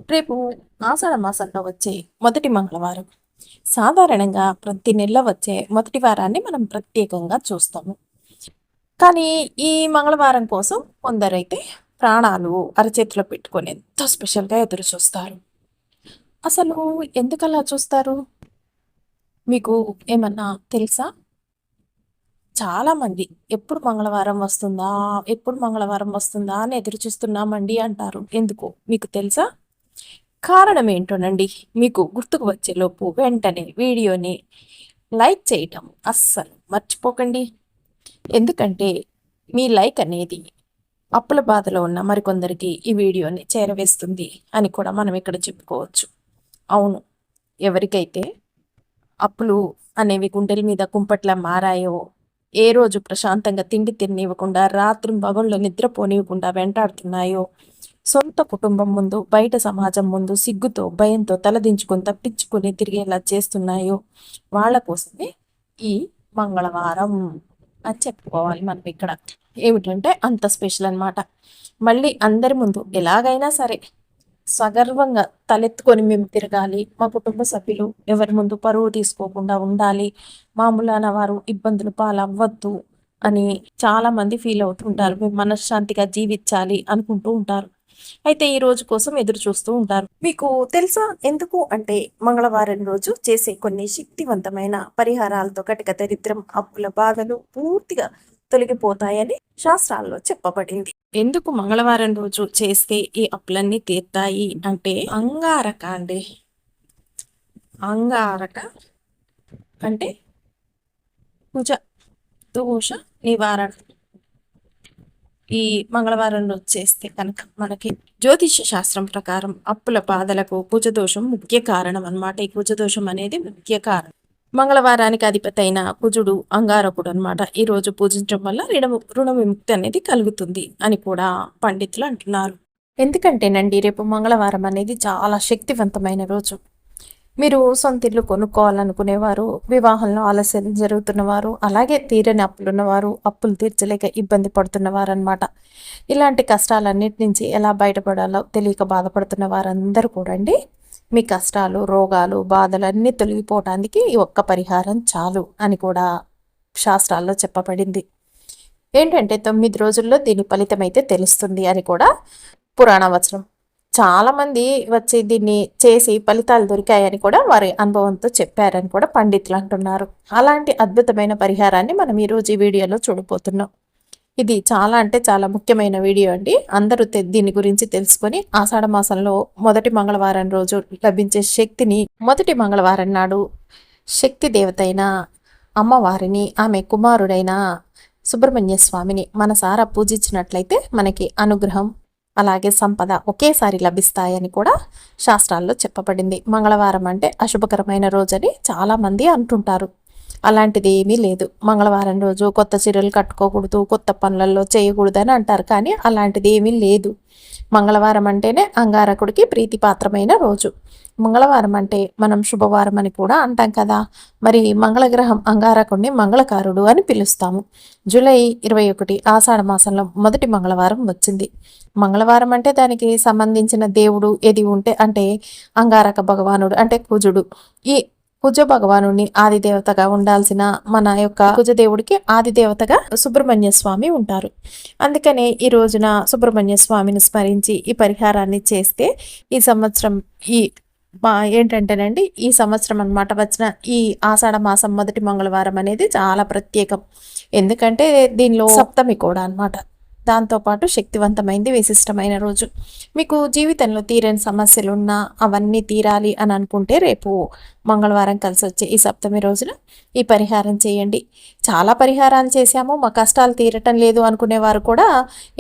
రేపు ఆషాఢ మాసంలో వచ్చే మొదటి మంగళవారం. సాధారణంగా ప్రతి నెల వచ్చే మొదటి వారాన్ని మనం ప్రత్యేకంగా చూస్తాము. కానీ ఈ మంగళవారం కోసం కొందరైతే ప్రాణాలు అరచేతిలో పెట్టుకొని ఎంతో స్పెషల్‌గా ఎదురు చూస్తారు. అసలు ఎందుకలా చూస్తారు? మీకు ఏమన్నా తెలుసా? చాలామంది ఎప్పుడు మంగళవారం వస్తుందా? ఎప్పుడు మంగళవారం వస్తుందా? అని ఎదురు చూస్తున్నామండి అంటారు. ఎందుకో మీకు తెలుసా? కారణం ఏంటోనండి మీకు గుర్తుకు వచ్చేలోపు వెంటనే వీడియోని లైక్ చేయటం అస్సలు మర్చిపోకండి. ఎందుకంటే మీ లైక్ అనేది అప్పుల బాధలో ఉన్న మరికొందరికి ఈ వీడియోని చేరవేస్తుంది అని కూడా మనం ఇక్కడ చెప్పుకోవచ్చు. అవును, ఎవరికైతే అప్పులు అనేవి గుండెల మీద కుంపట్లా మారాయో, ఏ రోజు ప్రశాంతంగా తిండి తిననివ్వకుండా రాత్రింబగళ్ళు నిద్రపోనివ్వకుండా వెంటాడుతున్నాయో, సొంత కుటుంబం ముందు బయట సమాజం ముందు సిగ్గుతో భయంతో తలదించుకొని తప్పించుకొని తిరిగేలా చేస్తున్నాయో వాళ్ళ కోసమే ఈ మంగళవారం అని చెప్పుకోవాలి మనం ఇక్కడ. ఏమిటంటే అంత స్పెషల్ అన్నమాట. మళ్ళీ అందరి ముందు ఎలాగైనా సరే సగర్వంగా తలెత్తుకొని మేము తిరగాలి. మా కుటుంబ సభ్యులు ఎవరి ముందు పరువు తీసుకోకుండా ఉండాలి. మామూలాన వారు ఇబ్బందులు పాలవ్వద్దు అని చాలామంది ఫీల్ అవుతుంటారు. మేము మనశ్శాంతిగా జీవించాలి అనుకుంటూ ఉంటారు. అయితే ఈ రోజు కోసం ఎదురు చూస్తూ ఉంటారు. మీకు తెలుసా ఎందుకు అంటే మంగళవారం రోజు చేసే కొన్ని శక్తివంతమైన పరిహారాలతో కటిక దరిద్రం, అప్పుల బాధలు పూర్తిగా తొలగిపోతాయని శాస్త్రాల్లో చెప్పబడింది. ఎందుకు మంగళవారం రోజు చేస్తే ఈ అప్పులన్నీ తీరుతాయి అంటే అంగారక అండి. అంగారక అంటే కుజ దోష నివారణ. ఈ మంగళవారం రోజు చేస్తే కనుక మనకి జ్యోతిష్య శాస్త్రం ప్రకారం అప్పుల బాధలకు కుజదోషం ముఖ్య కారణం అన్నమాట. ఈ కుజదోషం అనేది ముఖ్య కారణం. మంగళవారానికి అధిపతి అయిన కుజుడు అంగారకుడు అనమాట. ఈ రోజు పూజించడం వల్ల రుణ విముక్తి అనేది కలుగుతుంది అని కూడా పండితులు అంటున్నారు. ఎందుకంటేనండి రేపు మంగళవారం అనేది చాలా శక్తివంతమైన రోజు. మీరు సొంత ఇల్లు కొనుక్కోవాలనుకునేవారు, వివాహంలో ఆలస్యం జరుగుతున్నవారు, అలాగే తీరని అప్పులున్నవారు, అప్పులు తీర్చలేక ఇబ్బంది పడుతున్నవారు అనమాట. ఇలాంటి కష్టాలన్నిటి నుంచి ఎలా బయటపడాలో తెలియక బాధపడుతున్న వారందరూ కూడా అండి మీ కష్టాలు, రోగాలు, బాధలు అన్నీ తొలగిపోవటానికి ఈ ఒక్క పరిహారం చాలు అని కూడా శాస్త్రాల్లో చెప్పబడింది. ఏంటంటే 9 రోజుల్లో దీని ఫలితం అయితే తెలుస్తుంది అని కూడా పురాణ వచనం. చాలామంది వచ్చి దీన్ని చేసి ఫలితాలు దొరికాయని కూడా వారి అనుభవంతో చెప్పారని కూడా పండితులు అంటున్నారు. అలాంటి అద్భుతమైన పరిహారాన్ని మనం ఈరోజు ఈ వీడియోలో చూడబోతున్నాం. ఇది చాలా అంటే చాలా ముఖ్యమైన వీడియో అండి. అందరూ దీని గురించి తెలుసుకొని ఆషాఢ మాసంలో మొదటి మంగళవారం రోజు లభించే శక్తిని, మొదటి మంగళవారం నాడు శక్తి దేవత అయిన అమ్మవారిని, ఆమె కుమారుడైన సుబ్రహ్మణ్య స్వామిని మనసారా పూజించినట్లయితే మనకి అనుగ్రహం అలాగే సంపద ఒకేసారి లభిస్తాయని కూడా శాస్త్రాల్లో చెప్పబడింది. మంగళవారం అంటే అశుభకరమైన రోజని చాలామంది అంటుంటారు. అలాంటిది ఏమీ లేదు. మంగళవారం రోజు కొత్త చీరలు కట్టుకోకూడదు, కొత్త పనులలో చేయకూడదు అని అంటారు. కానీ అలాంటిది ఏమీ లేదు. మంగళవారం అంటేనే అంగారకుడికి ప్రీతిపాత్రమైన రోజు. మంగళవారం అంటే మనం శుభవారం అని కూడా అంటాం కదా. మరి మంగళగ్రహం అంగారకుడిని మంగళకారుడు అని పిలుస్తాము. జూలై 21 ఆషాఢ మాసంలో మొదటి మంగళవారం వచ్చింది. మంగళవారం అంటే దానికి సంబంధించిన దేవుడు ఏది ఉంటే అంటే అంగారక భగవానుడు అంటే కుజుడు. ఈ కుజ భగవానుని ఆది దేవతగా ఉండాల్సిన మన యొక్క కుజదేవుడికి ఆది దేవతగా సుబ్రహ్మణ్య స్వామి ఉంటారు. అందుకనే ఈ రోజున సుబ్రహ్మణ్య స్వామిని స్మరించి ఈ పరిహారాన్ని చేస్తే ఈ సంవత్సరం ఏంటంటేనండి ఈ సంవత్సరం అన్నమాట వచ్చిన ఈ ఆషాఢ మాసం మొదటి మంగళవారం అనేది చాలా ప్రత్యేకం. ఎందుకంటే దీనిలో సప్తమి కూడా అన్నమాట. దాంతోపాటు శక్తివంతమైంది, విశిష్టమైన రోజు. మీకు జీవితంలో తీరని సమస్యలున్నా అవన్నీ తీరాలి అని అనుకుంటే రేపు మంగళవారం కలిసి వచ్చే ఈ సప్తమి రోజున ఈ పరిహారం చేయండి. చాలా పరిహారాలు చేశాము, మా కష్టాలు తీరటం లేదు అనుకునేవారు కూడా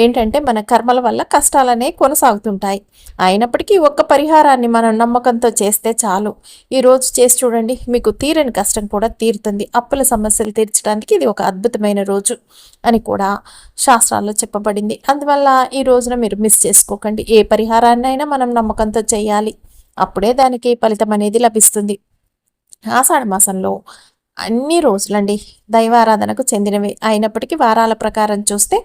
ఏంటంటే మన కర్మల వల్ల కష్టాలనే కొనసాగుతుంటాయి. అయినప్పటికీ ఒక్క పరిహారాన్ని మనం నమ్మకంతో చేస్తే చాలు. ఈరోజు చేసి చూడండి, మీకు తీరని కష్టం కూడా తీరుతుంది. అప్పుల సమస్యలు తీర్చడానికి ఇది ఒక అద్భుతమైన రోజు అని కూడా శాస్త్రాల్లో చెప్పబడింది. అందువల్ల ఈ రోజున మీరు మిస్ చేసుకోకండి. ఏ పరిహారాన్ని అయినా మనం నమ్మకంతో చేయాలి, అప్పుడే దానికి ఫలితం అనేది లభిస్తుంది. ఆషాఢ మాసంలో అన్ని రోజులండి దైవారాధనకు చెందినవి అయినప్పటికీ వారాల ప్రకారం చూస్తే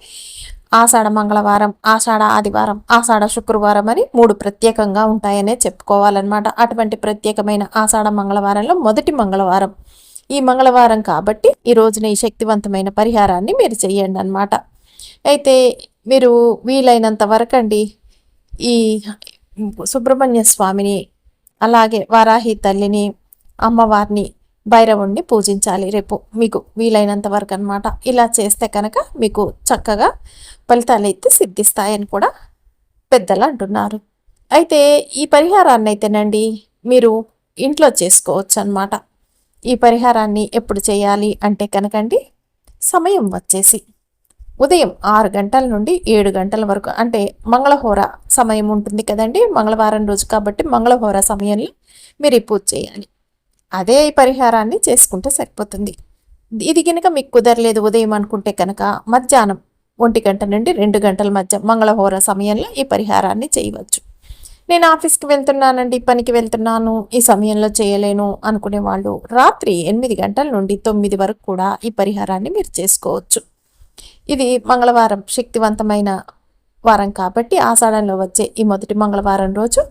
ఆషాఢ మంగళవారం, ఆషాఢ ఆదివారం, ఆషాఢ శుక్రవారం అని 3 ప్రత్యేకంగా ఉంటాయనే చెప్పుకోవాలన్నమాట. అటువంటి ప్రత్యేకమైన ఆషాఢ మంగళవారంలో మొదటి మంగళవారం ఈ మంగళవారం కాబట్టి ఈ రోజున ఈ శక్తివంతమైన పరిహారాన్ని మీరు చెయ్యండి అన్నమాట. అయితే మీరు వీలైనంత వరకండి ఈ సుబ్రహ్మణ్య స్వామిని, అలాగే వారాహి తల్లిని, అమ్మవారిని, భైరవుణ్ణి పూజించాలి రేపు మీకు వీలైనంత వరకు అనమాట. ఇలా చేస్తే కనుక మీకు చక్కగా ఫలితాలు అయితే సిద్ధిస్తాయని కూడా పెద్దలు అంటున్నారు. అయితే ఈ పరిహారాన్ని అయితేనండి మీరు ఇంట్లో చేసుకోవచ్చు అనమాట. ఈ పరిహారాన్ని ఎప్పుడు చేయాలి అంటే కనుకండి, సమయం వచ్చేసి ఉదయం 6 గంటల నుండి 7 గంటల వరకు, అంటే మంగళహోర సమయం ఉంటుంది కదండి. మంగళవారం రోజు కాబట్టి మంగళహోర సమయంలో మీరు ఈ పూజ చేయాలి. అదే ఈ పరిహారాన్ని చేసుకుంటే సరిపోతుంది. ఇది కనుక మీకు కుదరలేదు ఉదయం అనుకుంటే కనుక మధ్యాహ్నం 1 గంట నుండి 2 గంటల మధ్య మంగళహోర సమయంలో ఈ పరిహారాన్ని చేయవచ్చు. నేను ఆఫీస్కి వెళ్తున్నానండి, పనికి వెళ్తున్నాను, ఈ సమయంలో చేయలేను అనుకునే వాళ్ళు రాత్రి 8 గంటల నుండి 9 వరకు కూడా ఈ పరిహారాన్ని మీరు చేసుకోవచ్చు. ఇది మంగళవారం శక్తివంతమైన వారం కాబట్టి ఆషాఢంలో వచ్చే ఈ మొదటి మంగళవారం రోజు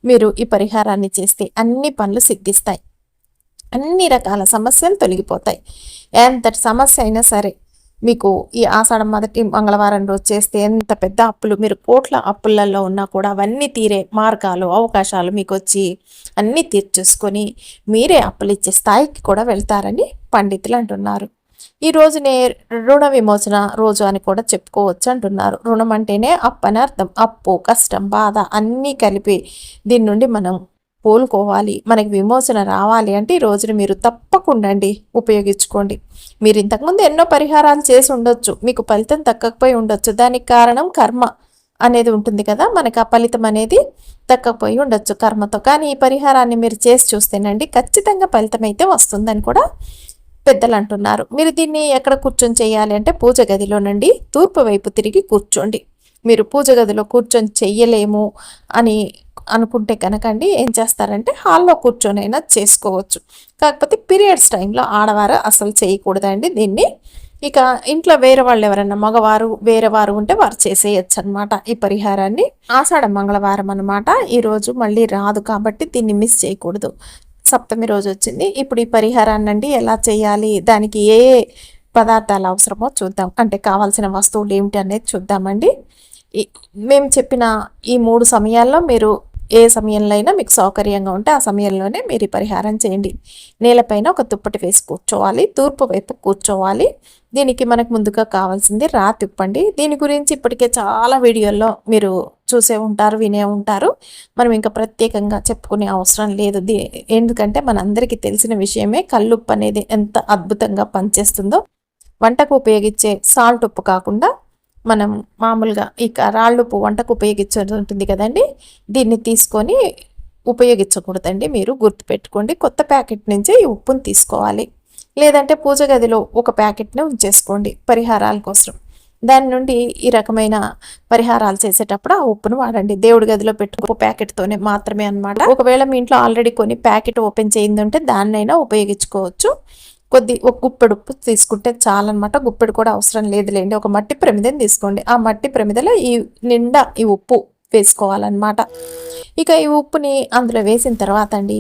మీరు ఈ పరిహారాన్ని చేస్తే అన్ని పనులు సిద్ధిస్తాయి, అన్ని రకాల సమస్యలు తొలగిపోతాయి. ఎంతటి సమస్య అయినా సరే మీకు ఈ ఆషాఢం మొదటి మంగళవారం రోజు చేస్తే ఎంత పెద్ద అప్పులు, మీరు కోట్ల అప్పులలో ఉన్నా కూడా అవన్నీ తీరే మార్గాలు, అవకాశాలు మీకు వచ్చి అన్నీ తీర్చేసుకొని మీరే అప్పులు ఇచ్చే స్థాయికి కూడా వెళ్తారని పండితులు అంటున్నారు. ఈ రోజునే రుణ విమోచన రోజు అని కూడా చెప్పుకోవచ్చు అంటున్నారు. రుణం అంటేనే అప్పు అని అర్థం. అప్పు, కష్టం, బాధ అన్నీ కలిపి దీని నుండి మనం కోలుకోవాలి, మనకి విమోచన రావాలి అంటే ఈ రోజున మీరు తప్పకుండా ఉపయోగించుకోండి. మీరు ఇంతకుముందు ఎన్నో పరిహారాలు చేసి ఉండొచ్చు, మీకు ఫలితం దక్కకపోయి ఉండొచ్చు. దానికి కారణం కర్మ అనేది ఉంటుంది కదా, మనకి ఆ ఫలితం అనేది దక్కకపోయి ఉండొచ్చు కర్మతో. కానీ ఈ పరిహారాన్ని మీరు చేసి చూస్తేనండి ఖచ్చితంగా ఫలితం అయితే వస్తుందని కూడా పెద్దలు అంటున్నారు. మీరు దీన్ని ఎక్కడ కూర్చొని చేయాలి అంటే పూజ గదిలోనండి తూర్పు వైపు తిరిగి కూర్చోండి. మీరు పూజ గదిలో కూర్చొని చెయ్యలేము అని అనుకుంటే కనుకండి ఏం చేస్తారంటే హాల్లో కూర్చొనైనా చేసుకోవచ్చు. కాకపోతే పీరియడ్స్ టైంలో ఆడవారు అసలు చేయకూడదండి దీన్ని. ఇక ఇంట్లో వేరే వాళ్ళు ఎవరైనా మగవారు వేరే వారు ఉంటే వారు చేసేయచ్చు అనమాట ఈ పరిహారాన్ని. ఆషాఢ మంగళవారం అనమాట ఈరోజు, మళ్ళీ రాదు కాబట్టి దీన్ని మిస్ చేయకూడదు. సప్తమి రోజు వచ్చింది. ఇప్పుడు ఈ పరిహారాన్ని ఎలా చేయాలి, దానికి ఏ పదార్థాలు అవసరమో చూద్దాం, అంటే కావాల్సిన వస్తువులు ఏమిటి అనేది చూద్దామండి. మేము చెప్పిన ఈ 3 సమయాల్లో మీరు ఏ సమయంలో అయినా మీకు సౌకర్యంగా ఉంటే ఆ సమయంలోనే మీరు ఈ పరిహారం చేయండి. నేలపైన ఒక దుప్పటి వేసి కూర్చోవాలి, తూర్పు వైపు కూర్చోవాలి. దీనికి మనకు ముందుగా కావాల్సింది రాతి ఉప్పండి. దీని గురించి ఇప్పటికే చాలా వీడియోల్లో మీరు చూసే ఉంటారు, వినే ఉంటారు. మనం ఇంకా ప్రత్యేకంగా చెప్పుకునే అవసరం లేదు. ఎందుకంటే మనందరికీ తెలిసిన విషయమే కల్లుప్పు అనేది ఎంత అద్భుతంగా పనిచేస్తుందో. వంటకు ఉపయోగించే సాల్ట్ ఉప్పు కాకుండా మనం మామూలుగా ఇక రాళ్ళుప్పు వంటకు ఉపయోగించేది ఉంటుంది కదండి, దీన్ని తీసుకొని ఉపయోగించకూడదండి. మీరు గుర్తుపెట్టుకోండి. కొత్త ప్యాకెట్ నుంచే ఈ ఉప్పును తీసుకోవాలి. లేదంటే పూజ గదిలో ఒక ప్యాకెట్ని ఉంచేసుకోండి పరిహారాల కోసం. దాని నుండి ఈ రకమైన పరిహారాలు చేసేటప్పుడు ఆ ఉప్పును వాడండి. దేవుడి గదిలో పెట్టుకో ప్యాకెట్తోనే మాత్రమే అనమాట. ఒకవేళ మీ ఇంట్లో ఆల్రెడీ కొన్ని ప్యాకెట్ ఓపెన్ చేయిందంటే దాన్నైనా ఉపయోగించుకోవచ్చు. ఒక గుప్పెడు ఉప్పు తీసుకుంటే చాలన్నమాట. గుప్పెడు కూడా అవసరం లేదులేండి. ఒక మట్టి ప్రమిదని తీసుకోండి. ఆ మట్టి ప్రమిదలో ఈ నిండా ఈ ఉప్పు వేసుకోవాలన్నమాట. ఇక ఈ ఉప్పుని అందులో వేసిన తర్వాత అండి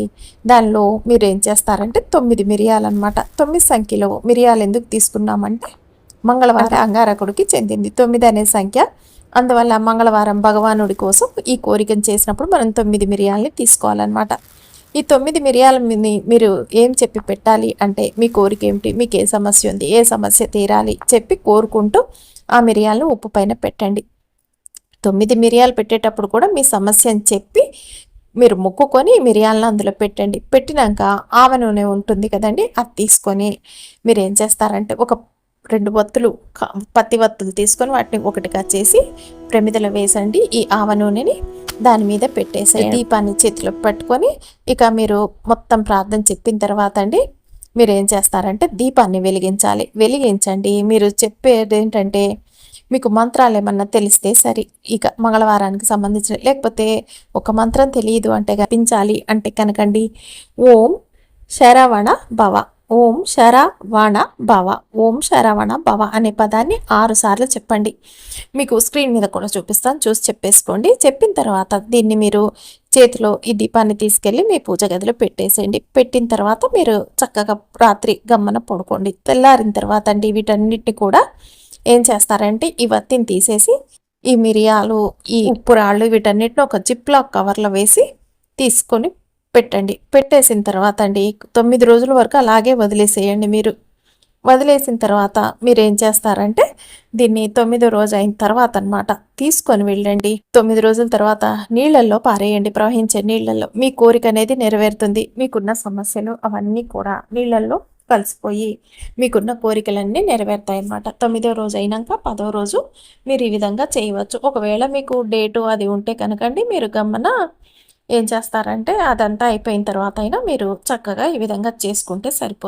దానిలో మీరు ఏం చేస్తారంటే 9 మిరియాలు అనమాట. 9 సంఖ్యలో మిరియాలు ఎందుకు తీసుకున్నామంటే మంగళవారం అంగారకుడికి చెందింది 9 అనే సంఖ్య. అందువల్ల మంగళవారం భగవానుడి కోసం ఈ కోరికను చేసినప్పుడు మనం 9 మిరియాలని తీసుకోవాలన్నమాట. ఈ 9 మిరియాలని మీరు ఏం చెప్పి పెట్టాలి అంటే మీ కోరిక ఏమిటి, మీకు ఏ సమస్య ఉంది, ఏ సమస్య తీరాలి చెప్పి కోరుకుంటూ ఆ మిరియాలను ఉప్పు పైన పెట్టండి. 9 మిరియాలు పెట్టేటప్పుడు కూడా మీ సమస్యని చెప్పి మీరు మొక్కుకొని మిరియాలను అందులో పెట్టండి. పెట్టినాక ఆవ నూనె ఉంటుంది కదండి, అది తీసుకొని మీరు ఏం చేస్తారంటే ఒక 2 వత్తులు పత్తి వత్తులు తీసుకొని వాటిని ఒకటిగా చేసి ప్రమిదలో వేసండి. ఈ ఆవ నూనెని దాని మీద పెట్టేసి దీపాన్ని చేతిలో పట్టుకొని ఇక మీరు మొత్తం ప్రార్థన చెప్పిన తర్వాత అండి మీరు ఏం చేస్తారంటే దీపాన్ని వెలిగించండి. మీరు చెప్పేది ఏంటంటే మీకు మంత్రాలు ఏమన్నా తెలిస్తే సరే, ఇక మంగళవారానికి సంబంధించిన, లేకపోతే ఒక మంత్రం తెలియదు అంటే కనిపించాలి అంటే కనుకండి ఓం శరవణ భవ ఓం శరవణ భవ, ఓం శరవణ భవ అనే పదాన్ని 6 సార్లు చెప్పండి. మీకు స్క్రీన్ మీద కూడా చూపిస్తాను, చూసి చెప్పేసుకోండి. చెప్పిన తర్వాత దీన్ని మీరు చేతిలో ఈ దీపాన్ని తీసుకెళ్ళి మీ పూజ గదిలో పెట్టేసేయండి. పెట్టిన తర్వాత మీరు చక్కగా రాత్రి గమ్మన పడుకోండి. తెల్లారిన తర్వాత అండి వీటన్నిటిని కూడా ఏం చేస్తారంటే ఈ వత్తిని తీసేసి ఈ మిరియాలు, ఈ ఉప్పు రాళ్ళు వీటన్నిటిని ఒక జిప్ లాక్ కవర్లో వేసి తీసుకొని పెట్టండి. పెట్టేసిన తర్వాత అండి 9 రోజుల వరకు అలాగే వదిలేసేయండి మీరు. వదిలేసిన తర్వాత మీరేం చేస్తారంటే దీన్ని 9వ రోజు అయిన తర్వాత అనమాట తీసుకొని వెళ్ళండి. 9 రోజుల తర్వాత నీళ్ళల్లో పారేయండి, ప్రవహించే నీళ్ళల్లో. మీ కోరిక అనేది నెరవేరుతుంది. మీకున్న సమస్యలు అవన్నీ కూడా నీళ్ళల్లో కలిసిపోయి మీకున్న కోరికలన్నీ నెరవేరుతాయి అన్నమాట. 9వ రోజు అయినాక 10వ రోజు మీరు ఈ విధంగా చేయవచ్చు. ఒకవేళ మీకు డేటు అది ఉంటే కనుకండి మీరు గమ్మన ఏం చేస్తారంటే అదంతా అయిపోయిన తర్వాత అయినా మీరు చక్కగా ఈ విధంగా చేసుకుంటే సరిపోతుంది.